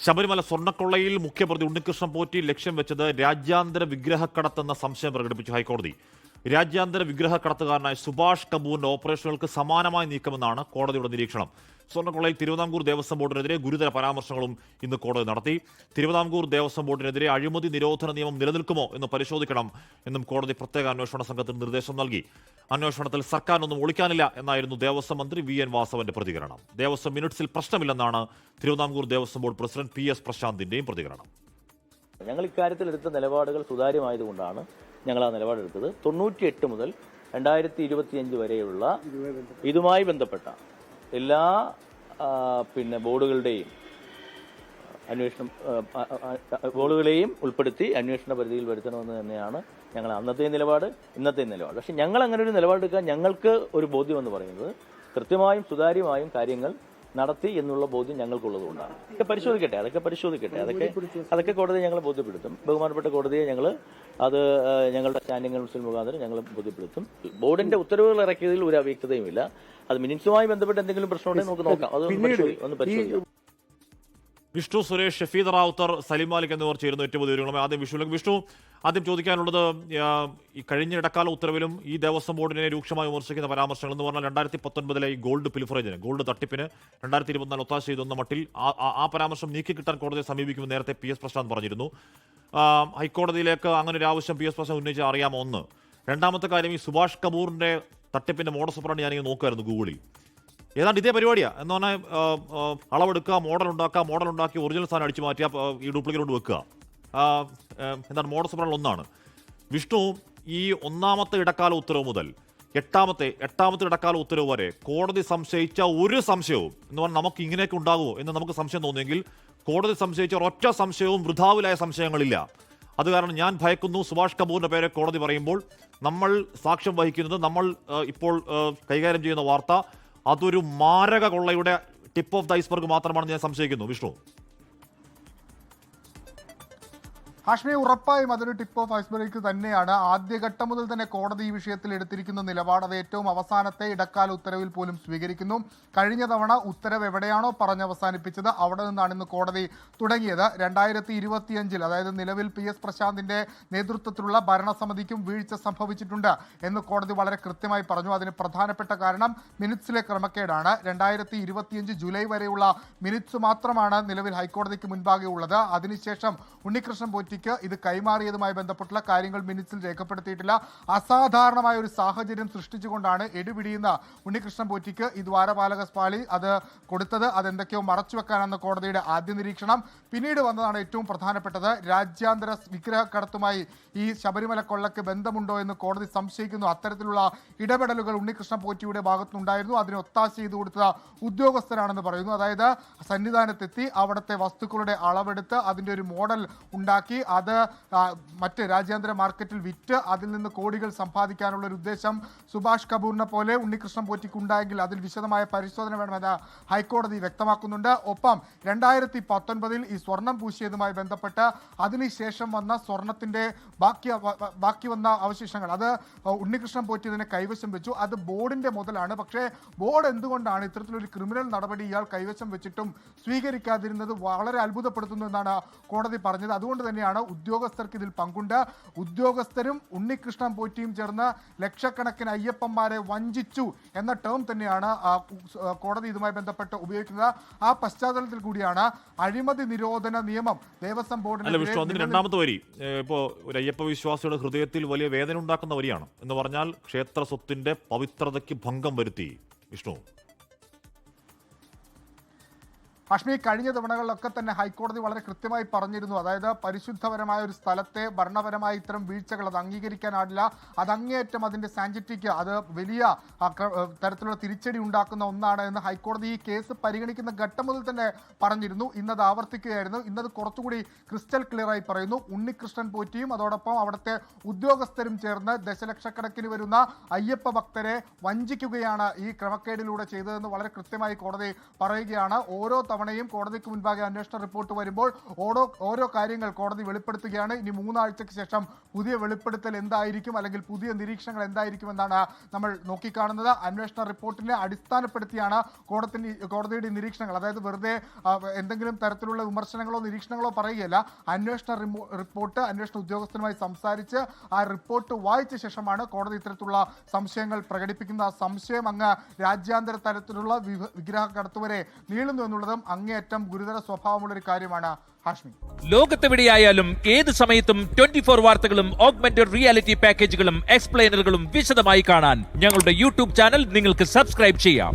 ശബരിമല സ്വർണ്ണക്കൊള്ളയിൽ മുഖ്യപ്രതി ഉണ്ണികൃഷ്ണൻ പോറ്റി ലക്ഷ്യം വെച്ചത് രാജ്യാന്തര വിഗ്രഹക്കടത്തെന്ന സംശയം പ്രകടിപ്പിച്ചു ഹൈക്കോടതി. രാജ്യാന്തര വിഗ്രഹക്കടത്തുകാരനായ സുഭാഷ് കപൂറിന്റെ ഓപ്പറേഷനുകൾക്ക് സമാനമായ നീക്കമെന്നാണ് കോടതിയുടെ നിരീക്ഷണം. സ്വർണ്ണക്കൊള്ളയിൽ തിരുവിതാംകൂർ ദേവസ്വം ബോർഡിനെതിരെ ഗുരുതര പരാമർശങ്ങളും ഇന്ന് കോടതി നടത്തി. തിരുവിതാംകൂർ ദേവസ്വം ബോർഡിനെതിരെ അഴിമതി നിരോധന നിയമം നിലനിൽക്കുമോ എന്ന് പരിശോധിക്കണം എന്നും കോടതി പ്രത്യേക അന്വേഷണ സംഘത്തിന് നിർദ്ദേശം നൽകി. അന്വേഷണത്തിൽ സർക്കാരിനൊന്നും ഒളിക്കാനില്ല എന്നായിരുന്നു ദേവസ്വം മന്ത്രി VN വാസവന്റെ പ്രതികരണം. ദേവസ്വം മിനിറ്റ്സിൽ പ്രശ്നമില്ലെന്നാണ് Thiruvithamkoor Devaswom board president PS പ്രശാന്തിന്റെയും പ്രതികരണം. ഞങ്ങൾ ഇക്കാര്യത്തിൽ എടുത്ത നിലപാടുകൾ സുതാര്യമായതുകൊണ്ടാണ് ഞങ്ങൾ ആ നിലപാടെടുത്തത്. 98 മുതൽ 2025 വരെയുള്ള ഇതുമായി ബന്ധപ്പെട്ട എല്ലാ ബോർഡുകളുടെയും ബോർഡുകളെയും ഉൾപ്പെടുത്തി അന്വേഷണ പരിധിയിൽ വരുത്തണമെന്ന് തന്നെയാണ് ഞങ്ങൾ അന്നത്തെ നിലപാട്, ഇന്നത്തെ നിലപാട്. പക്ഷെ ഞങ്ങൾ അങ്ങനെ ഒരു നിലപാടെടുക്കാൻ ഞങ്ങൾക്ക് ഒരു ബോധ്യം എന്ന് പറയുന്നത് കൃത്യമായും സുതാര്യമായും കാര്യങ്ങൾ നടത്തി എന്നുള്ള ബോധ്യം ഞങ്ങൾക്കുള്ളതുകൊണ്ടാണ്. അതൊക്കെ പരിശോധിക്കട്ടെ. അതൊക്കെ കോടതിയെ ഞങ്ങൾ ബോധ്യപ്പെടുത്തും. ബഹുമാനപ്പെട്ട കോടതിയെ അത് ഞങ്ങളുടെ സ്റ്റാൻഡിംഗ് കൗൺസിൽ മുഖാന്തരം ഞങ്ങൾ ബോധ്യപ്പെടുത്തും. ബോർഡിന്റെ ഉത്തരവുകൾ ഇറക്കിയതിൽ ഒരു അവ്യക്തതയുമില്ല. അത് മിനിറ്റ്സുമായി ബന്ധപ്പെട്ട് എന്തെങ്കിലും പ്രശ്നമുണ്ടെങ്കിൽ നമുക്ക് നോക്കാം. അത് ഒന്ന് പരിശോധിക്കാം. വിഷ്ണു സുരേഷ്, ഷഫീദ് റാവുത്തർ, സലിം മാലിക് എന്നിവർ ചേരുന്നു ഏറ്റവും പുതിയ വിവരങ്ങളുമായി. വിഷ്ണു, ആദ്യം ചോദിക്കാനുള്ളത്, ഈ കഴിഞ്ഞ ഇടക്കാല ഉത്തരവിലും ഈ ദേവസ്വം ബോർഡിനെ രൂക്ഷമായി വിമർശിക്കുന്ന പരാമർശങ്ങൾ എന്ന് പറഞ്ഞാൽ 2019 ഈ ഗോൾഡ് പിൽഫറേജിന്, ഗോൾഡ് തട്ടിപ്പിന് 2024 ഒത്താശ ചെയ്തെന്ന മട്ടിൽ ആ പരാമർശം നീക്കിക്കിട്ടാൻ കോടതിയെ സമീപിക്കുമെന്ന് നേരത്തെ PS പ്രശാന്ത് പറഞ്ഞിരുന്നു. ഹൈക്കോടതിയിലേക്ക് അങ്ങനെ ഒരു ആവശ്യം PS പ്രശാന്ത് ഉന്നയിച്ച അറിയാമോ? ഒന്ന്. രണ്ടാമത്തെ കാര്യം, ഈ സുഭാഷ് കപൂറിന്റെ തട്ടിപ്പിന്റെ മോഡസ് ഓപ്പറാണ്ടി ഞാനിങ്ങനെ നോക്കുമായിരുന്നു ഗൂഗിളിൽ. ഏതാണ്ട് ഇതേ പരിപാടിയാണ് എന്ന് പറഞ്ഞാൽ അളവെടുക്കുക, മോഡൽ ഉണ്ടാക്കി ഒറിജിനൽ സാധനം അടിച്ചു മാറ്റിയ ഈ ഡ്യൂപ്ലിക്കേറ്റ് കൊണ്ട് വെക്കുക. എന്താണ് മോഡസ് ഓപ്പറാണ്ടി ഒന്നാണ്. വിഷ്ണു, ഈ ഒന്നാമത്തെ ഇടക്കാല ഉത്തരവ് മുതൽ എട്ടാമത്തെ ഇടക്കാല ഉത്തരവ് വരെ കോടതി സംശയിച്ച ഒരു സംശയവും എന്ന് പറഞ്ഞാൽ നമുക്ക് ഇങ്ങനെയൊക്കെ ഉണ്ടാകുമോ എന്ന് നമുക്ക് സംശയം തോന്നിയെങ്കിൽ കോടതി സംശയിച്ച ഒരൊറ്റ സംശയവും വൃഥാവിലായ സംശയങ്ങളില്ല. അത് കാരണം ഞാൻ ഭയക്കുന്നു, സുഭാഷ് കപൂറിന്റെ പേരെ കോടതി പറയുമ്പോൾ നമ്മൾ സാക്ഷ്യം വഹിക്കുന്നത്, നമ്മൾ ഇപ്പോൾ കൈകാര്യം ചെയ്യുന്ന വാർത്ത അതൊരു മാരക കൊള്ളയുടെ ടിപ്പ് ഓഫ് ദ ഐസ്ബർഗ് മാത്രമാണെന്ന് ഞാൻ സംശയിക്കുന്നു. വിഷ്ണു. ഹാഷ്മി, ഉറപ്പായും അതൊരു ടിപ്പ് ഓഫ് ഐസ്ബർഗ് തന്നെയാണ്. ആദ്യഘട്ടം മുതൽ തന്നെ കോടതി ഈ വിഷയത്തിൽ എടുത്തിരിക്കുന്ന നിലപാട് അത് ഏറ്റവും അവസാനത്തെ ഇടക്കാല ഉത്തരവിൽ പോലും സ്വീകരിക്കുന്നു. കഴിഞ്ഞ തവണ ഉത്തരവ് എവിടെയാണോ പറഞ്ഞവസാനിപ്പിച്ചത് അവിടെ നിന്നാണ് ഇന്ന് കോടതി തുടങ്ങിയത്. 2025 അതായത് നിലവിൽ PS പ്രശാന്തിന്റെ നേതൃത്വത്തിലുള്ള ഭരണസമിതിക്കും വീഴ്ച സംഭവിച്ചിട്ടുണ്ട് എന്ന് കോടതി വളരെ കൃത്യമായി പറഞ്ഞു. അതിന് പ്രധാനപ്പെട്ട കാരണം മിനിറ്റ്സിലെ ക്രമക്കേടാണ്. 2025 ജൂലൈ വരെയുള്ള മിനിറ്റ്സ് മാത്രമാണ് നിലവിൽ ഹൈക്കോടതിക്ക് മുൻപാകെ ഉള്ളത്. അതിനുശേഷം ഉണ്ണികൃഷ്ണൻ പോറ്റി ഇത് കൈമാറിയതുമായി ബന്ധപ്പെട്ടുള്ള കാര്യങ്ങൾ മിനിറ്റ്സിൽ രേഖപ്പെടുത്തിയിട്ടില്ല. അസാധാരണമായ ഒരു സാഹചര്യം സൃഷ്ടിച്ചുകൊണ്ടാണ് എടുപിടിയുന്ന ഉണ്ണികൃഷ്ണൻ പോറ്റിക്ക് ഈ ദ്വാരപാലക പാളി അത് കൊടുത്തത്. അതെന്തൊക്കെയോ മറച്ചുവെക്കാനെന്ന കോടതിയുടെ ആദ്യ നിരീക്ഷണം. പിന്നീട് വന്നതാണ് ഏറ്റവും പ്രധാനപ്പെട്ടത്. രാജ്യാന്തര വിഗ്രഹക്കടത്തുമായി ഈ ശബരിമല കൊള്ളക്ക് ബന്ധമുണ്ടോ എന്ന് കോടതി സംശയിക്കുന്നു. അത്തരത്തിലുള്ള ഇടപെടലുകൾ ഉണ്ണികൃഷ്ണൻ പോറ്റിയുടെ ഭാഗത്തുനിന്നുണ്ടായിരുന്നു. അതിന് ഒത്താശ ചെയ്തു കൊടുത്ത ഉദ്യോഗസ്ഥരാണെന്ന് പറയുന്നു. അതായത് സന്നിധാനത്തെത്തി അവിടുത്തെ വസ്തുക്കളുടെ അളവെടുത്ത് അതിൻ്റെ ഒരു മോഡൽ ഉണ്ടാക്കി അത് മറ്റ് രാജ്യാന്തര മാർക്കറ്റിൽ വിറ്റ് അതിൽ നിന്ന് കോടികൾ സമ്പാദിക്കാനുള്ള ഒരു ഉദ്ദേശം സുഭാഷ് കപൂറിനെ പോലെ ഉണ്ണികൃഷ്ണൻ പോറ്റിക്ക് ഉണ്ടായെങ്കിൽ അതിൽ വിശദമായ പരിശോധന വേണമെന്ന് ഹൈക്കോടതി വ്യക്തമാക്കുന്നുണ്ട്. ഒപ്പം 2019 ഈ സ്വർണം പൂശിയതുമായി ബന്ധപ്പെട്ട് അതിനുശേഷം വന്ന സ്വർണത്തിന്റെ ബാക്കി വന്ന അവശേഷങ്ങൾ അത് ഉണ്ണികൃഷ്ണൻ പോറ്റി ഇതിനെ കൈവശം വെച്ചു. അത് ബോർഡിന്റെ മുതലാണ്. പക്ഷേ ബോർഡ് എന്തുകൊണ്ടാണ് ഇത്തരത്തിലൊരു ക്രിമിനൽ നടപടി ഇയാൾ കൈവശം വെച്ചിട്ടും സ്വീകരിക്കാതിരുന്നത് വളരെ അത്ഭുതപ്പെടുത്തുന്നു എന്നാണ് കോടതി പറഞ്ഞത്. അതുകൊണ്ട് തന്നെയാണ് ഉദ്യോഗസ്ഥർക്ക് ഇതിൽ പങ്കുണ്ട്. ഉദ്യോഗസ്ഥരും ഉണ്ണികൃഷ്ണൻ പോറ്റിയും ചേർന്ന് ലക്ഷക്കണക്കിന് അയ്യപ്പന്മാരെ വഞ്ചിച്ചു എന്ന ടേം തന്നെയാണ് കോടതി ഇതുമായി ബന്ധപ്പെട്ട് ഉപയോഗിക്കുന്നത്. ആ പശ്ചാത്തലത്തിൽ കൂടിയാണ് അഴിമതി നിരോധന നിയമം ദേവസ്വം ബോർഡിന് രണ്ടാമത്തെ വരി ഇപ്പോൾ ഒരു അയ്യപ്പ വിശ്വാസിയുടെ ഹൃദയത്തിൽ വലിയ വേദന ഉണ്ടാക്കുന്ന വരിയാണ് എന്ന് പറഞ്ഞാൽ ക്ഷേത്ര സ്വത്തിന്റെ പവിത്രതയ്ക്ക് ഭംഗം വരുത്തി. വിഷ്ണു. ഹാഷ്മി, കഴിഞ്ഞ തവണകളിലൊക്കെ തന്നെ ഹൈക്കോടതി വളരെ കൃത്യമായി പറഞ്ഞിരുന്നു. അതായത് പരിശുദ്ധപരമായ ഒരു സ്ഥലത്തെ ഭരണപരമായ ഇത്തരം വീഴ്ചകൾ അത് അംഗീകരിക്കാനാവില്ല. അത് അങ്ങേയറ്റം അതിൻ്റെ സാഞ്ചിറ്റിക്ക് അത് വലിയ തരത്തിലുള്ള തിരിച്ചടി ഉണ്ടാക്കുന്ന ഒന്നാണ് എന്ന് ഹൈക്കോടതി ഈ കേസ് പരിഗണിക്കുന്ന ഘട്ടം മുതൽ തന്നെ പറഞ്ഞിരുന്നു. ഇന്നത് ആവർത്തിക്കുകയായിരുന്നു. ഇന്നത് കുറച്ചുകൂടി ക്രിസ്റ്റൽ ക്ലിയറായി പറയുന്നു. ഉണ്ണികൃഷ്ണൻ പോറ്റിയും അതോടൊപ്പം അവിടുത്തെ ഉദ്യോഗസ്ഥരും ചേർന്ന് ദശലക്ഷക്കണക്കിന് വരുന്ന അയ്യപ്പ ഭക്തരെ വഞ്ചിക്കുകയാണ് ഈ ക്രമക്കേടിലൂടെ ചെയ്തതെന്ന് വളരെ കൃത്യമായി കോടതി പറയുകയാണ്. ഓരോ തവണയും കോടതിക്ക് മുൻപാകെ അന്വേഷണ റിപ്പോർട്ട് വരുമ്പോൾ ഓരോ കാര്യങ്ങൾ കോടതി വെളിപ്പെടുത്തുകയാണ്. ഇനി 3 ആഴ്ചയ്ക്ക് ശേഷം പുതിയ വെളിപ്പെടുത്തൽ എന്തായിരിക്കും, അല്ലെങ്കിൽ പുതിയ നിരീക്ഷണങ്ങൾ എന്തായിരിക്കും എന്നാണ് നമ്മൾ നോക്കിക്കാണുന്നത്. അന്വേഷണ റിപ്പോർട്ടിനെ അടിസ്ഥാനപ്പെടുത്തിയാണ് കോടതിയുടെ നിരീക്ഷണങ്ങൾ. അതായത് വെറുതെ എന്തെങ്കിലും തരത്തിലുള്ള വിമർശനങ്ങളോ നിരീക്ഷണങ്ങളോ പറയുകയല്ല. അന്വേഷണ റിപ്പോർട്ട് അന്വേഷണ ഉദ്യോഗസ്ഥരുമായി സംസാരിച്ച് ആ റിപ്പോർട്ട് വായിച്ച ശേഷമാണ് കോടതി ഇത്തരത്തിലുള്ള സംശയങ്ങൾ പ്രകടിപ്പിക്കുന്നത്. ആ സംശയം അങ്ങ് രാജ്യാന്തര തലത്തിലുള്ള വിഗ്രഹ കടത്തുവരെ നീളുന്നു എന്നുള്ളതും അങ്ങേയറ്റം ഗുരുതര സ്വഭാവമുള്ളൊരു കാര്യമാണ്. ഹാഷ്മി, ലോകത്തെവിടെയായാലും ഏത് സമയത്തും 24 വാർത്തകളും ഓഗ്മെന്റഡ് റിയാലിറ്റി പാക്കേജുകളും എക്സ്പ്ലെയിനറുകളും വിശദമായി കാണാൻ ഞങ്ങളുടെ യൂട്യൂബ് ചാനൽ നിങ്ങൾക്ക് സബ്സ്ക്രൈബ് ചെയ്യാം.